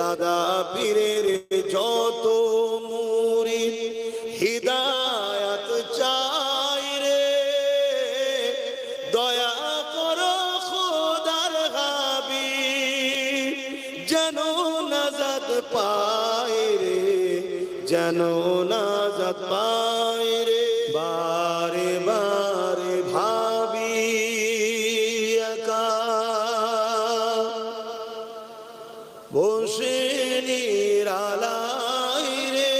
দাদা পীরের যত মুরিদ হিদায়াত চাই রে, দয়া করো খোদার হাবিব যেন নাজাত পায় রে, যেন নাজাত পায় রে। বারে বারে ভাবি একা বসে নিরালাই রে,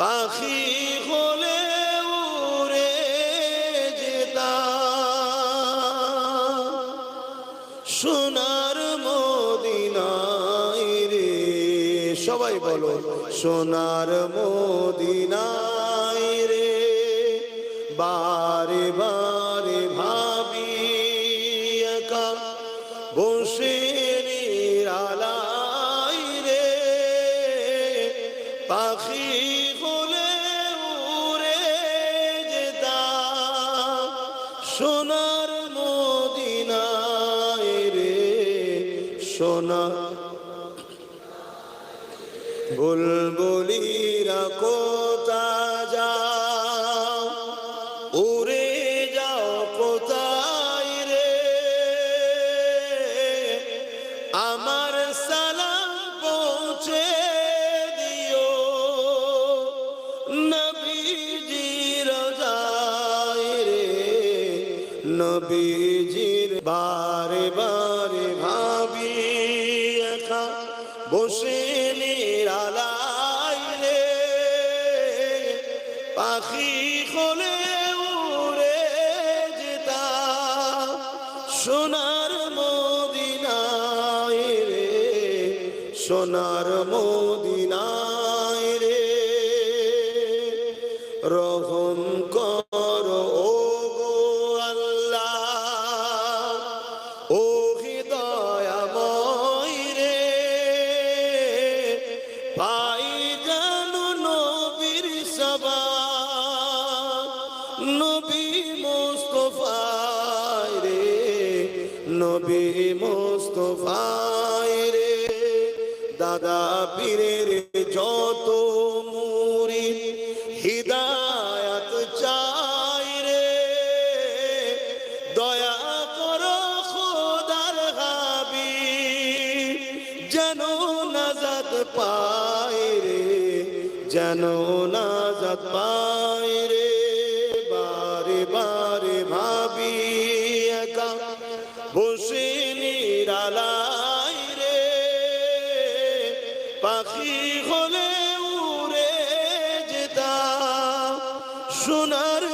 পাখি হলে উড়ে যেতাম সোনার মদিনায় রে। সবাই বলো সোনার মদিনায় রে। বারে বারে ভাবি একা বসে নিরালাই রে, পাখি হলে উড়ে যেতাম সোনার মদিনায় রে। সোনা বুলবুলিরা কোথা যাও, উড়ে যাও কোথায় রে, আমার সালাম পৌঁছে দিও নবীজির রোজায় রে, নবীজির। বারে বারে ভাবি একা বসে নিরালাই রে, পাখি হলে উড়ে যেতাম সোনার মদিনায় রে, সোনার মদিনায় রে। রহম করো ও গো আল্লাহ, ও হৃদয়াময় রে, পাই জানো নবীর সভা, নবী মুস্তাফায় রে, নবী মুস্তাফায় রে। দাদা পীরের যত মুরিদ হিদায়াত চাই রে, দয়া করো খোদার হাবিব যেন নাজাত পায় রে, যেন নাজাত পায় রে। বারে বারে ভাবি একা বসে নিরালাই রে, পাখি হলে উড়ে যেতাম সোনার